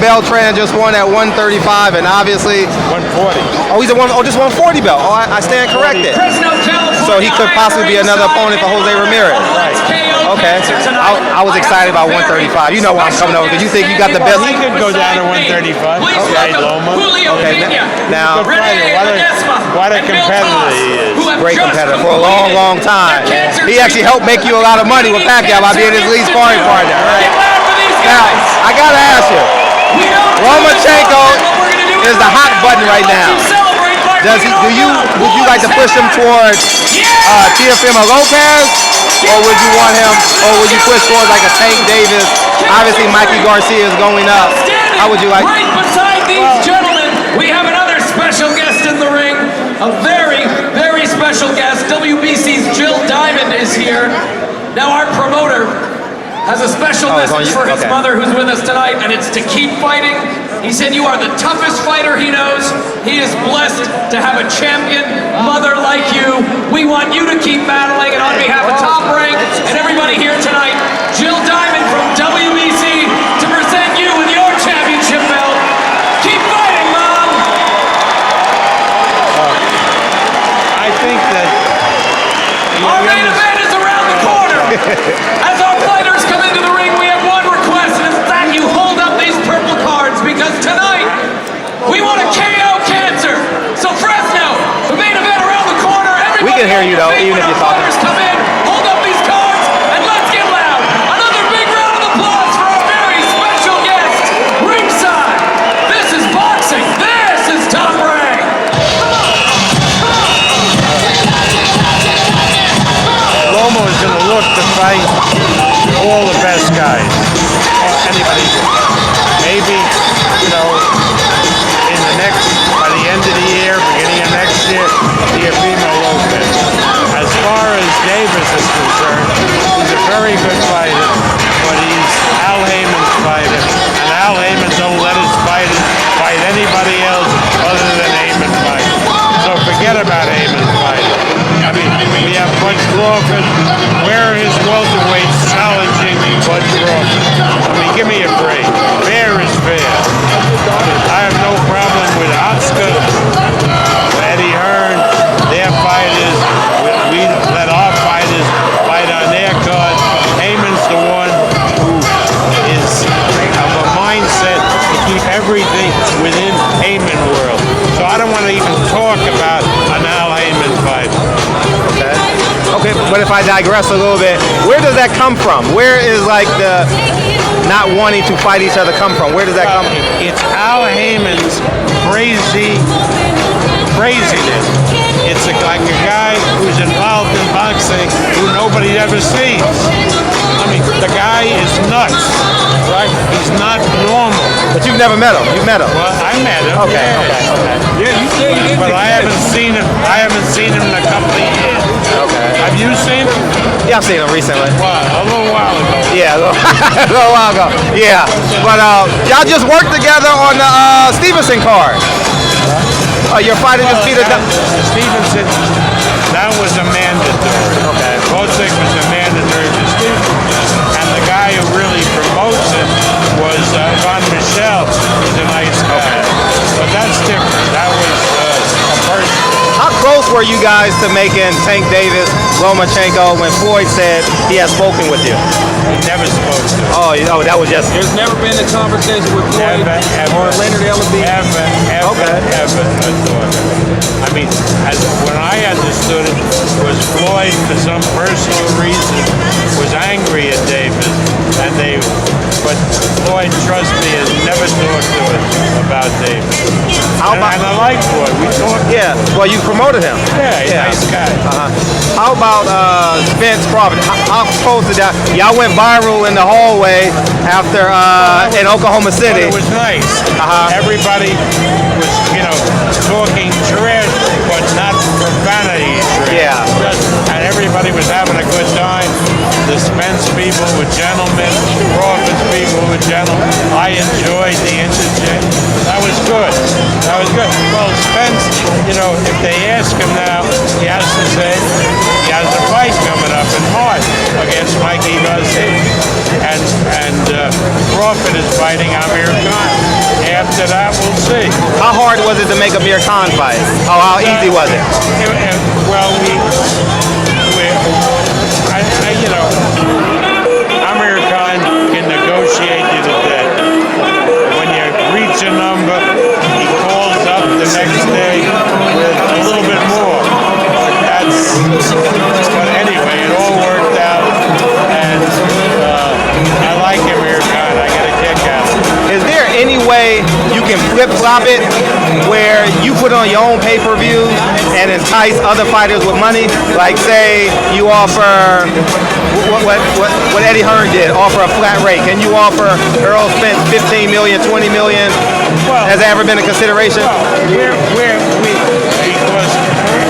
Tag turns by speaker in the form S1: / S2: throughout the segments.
S1: Beltran just won at 135, and obviously
S2: 140.
S1: Oh, he's a just 140 belt. Oh, I stand corrected. So he could possibly be another opponent for Jose Ramirez.
S2: Right.
S1: Okay. I was excited about 135. You know why I'm coming over, because you think you got the best.
S2: He could go down to 135. Okay, Loma.
S1: Okay, now
S2: what a competitor he is.
S1: Great competitor for a long, long time. He actually helped make you a lot of money with Pacquiao by being his lead sparring partner. Right? Now, I gotta ask you. Lomachenko is the hot button right now. Would you like to push him towards Teofimo Lopez, or would you want him, or would you push towards like a Tank Davis? Obviously, Mikey Garcia is going up. How would you like?
S3: Right beside these gentlemen, we have another special guest in the ring. A very, very special guest. WBC's Jill Diamond is here. Now our promoter has a special message for his mother who's with us tonight, and it's to keep fighting. He said you are the toughest fighter he knows. He is blessed to have a champion mother like you. We want you to keep battling, and on behalf of Top Rank and everybody here tonight, Jill Diamond from WBC to present you with your championship belt. Keep fighting, Mom!
S2: I think that
S3: our main event is around the corner. As our fighters come into the ring, we have one request, and it's that you hold up these purple cards, because tonight we want to KO cancer. So Fresno, the main event around the corner.
S1: We can hear you though, even if you're talking.
S3: Come in, hold up these cards, and let's get loud. Another big round of applause for our very special guest, ringside. This is boxing. This is Top Rank.
S2: Lomo is going to look to fight all the best guys. Or anybody. Maybe, by the end of the year, beginning of next year, Teofimo Lopez. As far as Davis is concerned, he's a very good fighter, but he's Al Heyman's fighter, and Al Heyman don't let his fighters fight anybody else other than Heyman fight. So forget about Heyman's fighting. I mean, we have Bud Crawford. Where are his welterweights challenging Bud Crawford? I mean, give me a break. Fair is fair. I have no problem with Oscar, Eddie Hearn, their fighters. We let our fighters fight on their card. Heyman's the one who is of a mindset to keep everything within Heyman world. So I don't want to even talk about an Al Heyman fight.
S1: Okay, but if I digress a little bit, where does that come from? Where is like the not wanting to fight each other come from? Where does that come from?
S2: It's Al Heyman's craziness. It's like a guy who's involved in boxing who nobody ever sees. I mean, the guy is nuts, right? He's not normal.
S1: But you've never met him. You've met him.
S2: Well, I met him.
S1: Okay.
S2: Yeah, you say you did. But I haven't seen him. I haven't seen him in a couple of years.
S1: Okay.
S2: Have you seen him?
S1: Yeah, I've seen him recently.
S2: Well, a little while ago.
S1: Yeah, a little while ago. Yeah, but y'all just worked together on the Stevenson card. Your fighter just beat
S2: Stevenson. That was a mandatory.
S1: Okay.
S2: Bozic was a mandatory for Stevenson, and the guy who really promotes it was Von Michel. He's a nice guy, but that's different. That was a person.
S1: How close were you guys to making Tank Davis, Lomachenko, when Floyd said he had spoken with you?
S2: He never spoke to him.
S1: Oh, that was just...
S3: There's never been a conversation with Floyd or Leonard Ellerbe.
S2: Ever a thought. I mean, when I understood it, was Floyd, for some personal reason, was angry at Davis, but Floyd, trust me, has never talked to us about Davis. And I like Floyd. We talked.
S1: Yeah, well, you promoted him.
S2: Yeah, he's a nice guy.
S1: How about Spence Crawford? How close to that? Y'all went viral in the hallway after in Oklahoma City.
S2: But it was nice. Everybody was, talking trash, but not profanity trash. Yeah. And everybody was having a good time. The Spence people were gentlemen. Crawford's people were gentlemen. I enjoyed the interchange. That was good. Well, Spence, if they ask him now, he has to say he has a fight coming up in March against Mikey Garcia, and Crawford is fighting Amir Khan. After that, we'll see.
S1: How hard was it to make Amir Khan fight? How easy was it?
S2: Well, you know, Amir Khan can negotiate you to death. When you reach a number, he calls up the next day with a little bit more. But anyway, it all worked out, and I like Amir Khan. I get a kick out of it.
S1: Is there any way you can flip-flop it where you put on your own pay-per-view and entice other fighters with money? Like, say you offer what Eddie Hearn did, offer a flat rate. Can you offer Earl Spence 15 million, 20 million?
S2: Well,
S1: has that ever been a consideration?
S2: Because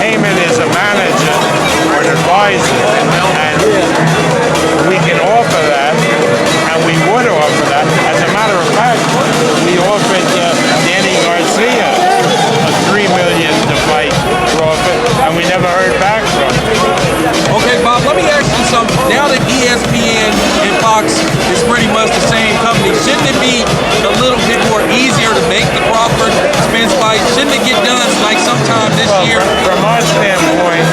S2: Heyman is a manager or an advisor, and we can offer that, and we would offer that. As a matter of fact, we offered Danny Garcia a $3 million to fight Crawford, and we never heard back from him.
S4: Okay, Bob, let me ask you something. Now that ESPN and Fox is pretty much the same company, shouldn't it be a little bit more easier to make the Crawford Spence fight? Shouldn't it get done like sometime this year?
S2: From our standpoint,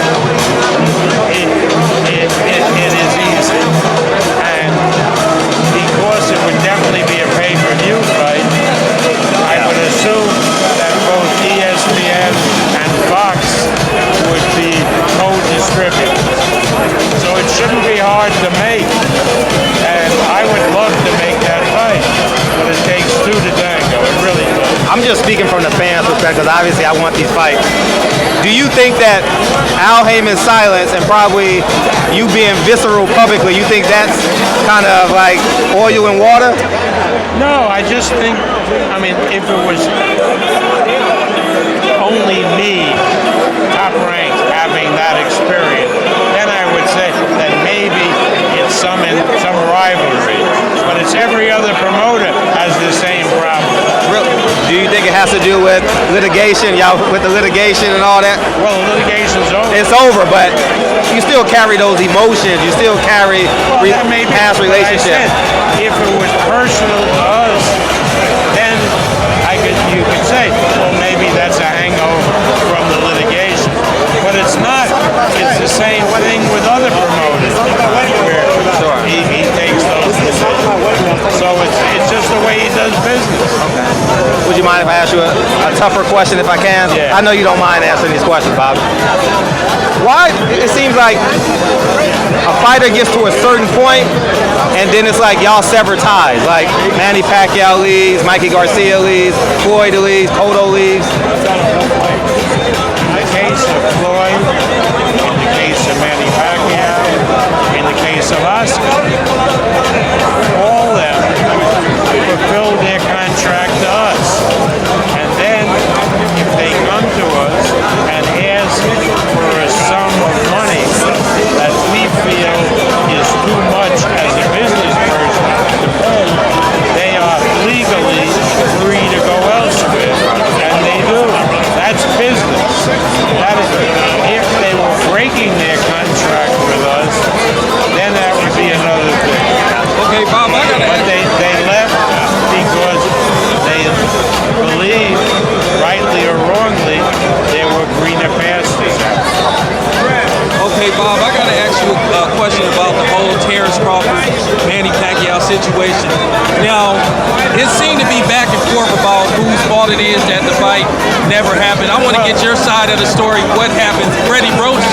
S2: it is easy. And because it would definitely be a pay-per-view fight, I would assume that both ESPN and Fox would be co-distributors. So it shouldn't be hard to make. And I would love to make that fight, but it takes two to tango. It really does.
S1: I'm just speaking from the fans' perspective, because obviously I want these fights. Do you think that Al Heyman's silence and probably you being visceral publicly, you think that's kind of like oil and water?
S2: No, I just think, I mean, if it was only me, top ranked, having that experience, then I would say that maybe it's some rivalry. But it's every other promoter has the same problem.
S1: Really? Do you think it has to do with litigation, y'all, with the litigation and all that?
S2: Well, the litigation's over.
S1: It's over, but you still carry those emotions. You still carry past relationships.
S2: If it was personal to us, then you could say, well, maybe that's a hangover from the litigation. But it's not. It's the same thing with other promoters where he takes those decisions. So it's just the way he does business.
S1: Okay. Would you mind if I ask you a tougher question if I can?
S2: Yeah.
S1: I know you don't mind answering these questions, Bob. Why it seems like a fighter gets to a certain point and then it's like y'all sever ties. Like Manny Pacquiao leaves, Mikey Garcia leaves, Floyd leaves, Cotto leaves.
S2: In the case of Floyd, in the case of Manny Pacquiao, in the case of Oscar, all of them fulfilled their contract to us. And then if they come to us and ask for a sum of money that we feel is too much as a business person to pay, they are legally free to go elsewhere. And they do. That's business. That is, if they were breaking their contract with us, then that would be another thing.
S4: Okay, Bob, I gotta
S2: But they left because they believed, rightly or wrongly, there were greener pastures out there.
S4: Okay, Bob, I gotta ask you a question about the whole Terrence Crawford, Manny Pacquiao situation. Now, it seemed to be back and forth about whose fault it is that the fight never happened. I want to get your side of the story. What happened? Freddie Roach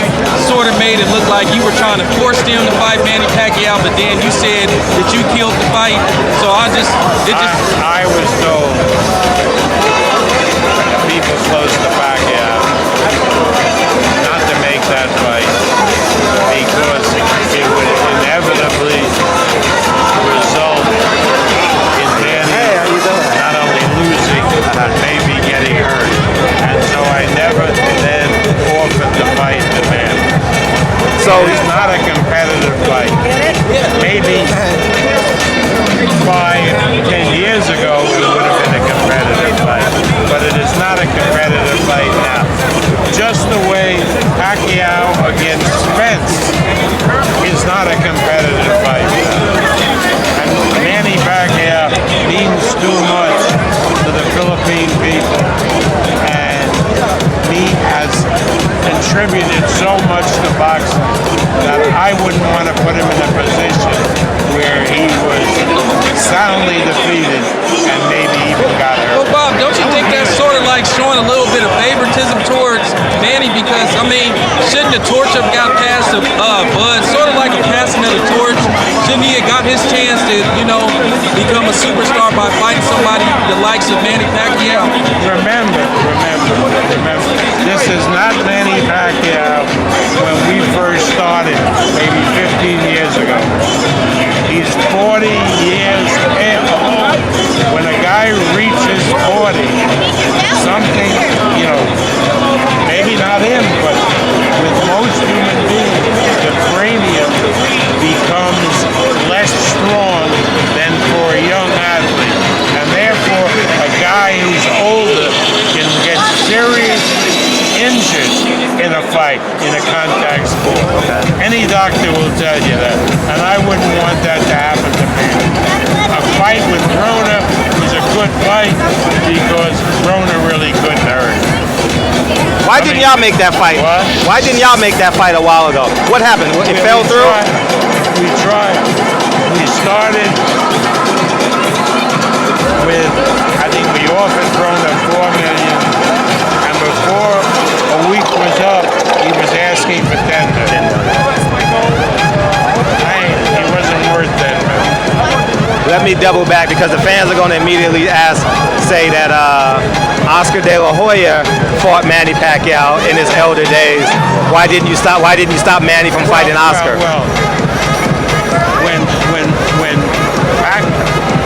S4: sort of made it look like you were trying to force them to fight Manny Pacquiao, but then you said that you killed the fight. So I
S2: was told the people close to Pacquiao not to make that fight because it would inevitably result in Manny not only losing but maybe getting hurt. And so I never then offered the fight to Manny. So it's not a competitive fight. Maybe 5-10 years ago it would have been a competitive fight, but it is not a competitive fight now. Just the way Pacquiao against Spence is not a competitive
S4: torch have got passed to Bud, sort of like a passing of the torch. Shouldn't he have got his chance to, you know, become a superstar by fighting somebody the likes of Manny Pacquiao?
S2: Remember, this is not Manny Pacquiao when we first started, maybe 15 years ago. He's 40 years old. When a guy reaches 40, something, you know, maybe not him, but with most human beings, the cranium becomes less strong than for a young athlete. And therefore, a guy who's older can get seriously injured in a fight, in a contact sport. Any doctor will tell you that. And I wouldn't want that to happen to me. A fight with Rona was a good fight because Rona really couldn't hurt.
S1: Why didn't y'all make that fight?
S2: What?
S1: Why didn't y'all make that fight a while ago? What happened? It fell through?
S2: We tried. We started with, I think we offered Rona $4 million, and before a week was up, he was asking for $10 million. He wasn't worth $10 million.
S1: Let me double back because the fans are going to immediately say that Oscar De La Hoya fought Manny Pacquiao in his elder days. Why didn't you stop Manny from fighting Oscar?
S2: Well, when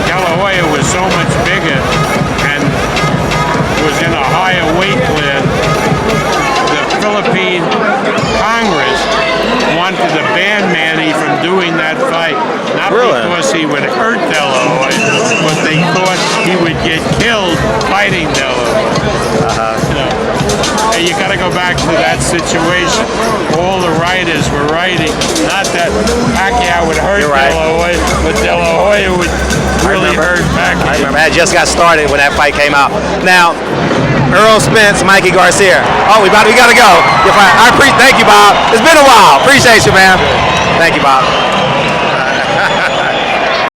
S2: De La Hoya was so much bigger and was in a higher weight class, the Philippine Congress wanted to ban Manny from doing that fight. Not because he would hurt De La Hoya, but they thought he would get killed fighting De La Hoya. And you got to go back to that situation. All the writers were writing, not that Pacquiao would hurt De La Hoya, but De La Hoya would really hurt Pacquiao.
S1: I remember. That just got started when that fight came out. Now, Earl Spence, Mikey Garcia. Oh, we got to go. Thank you, Bob. It's been a while. Appreciate you, man. Thank you, Bob.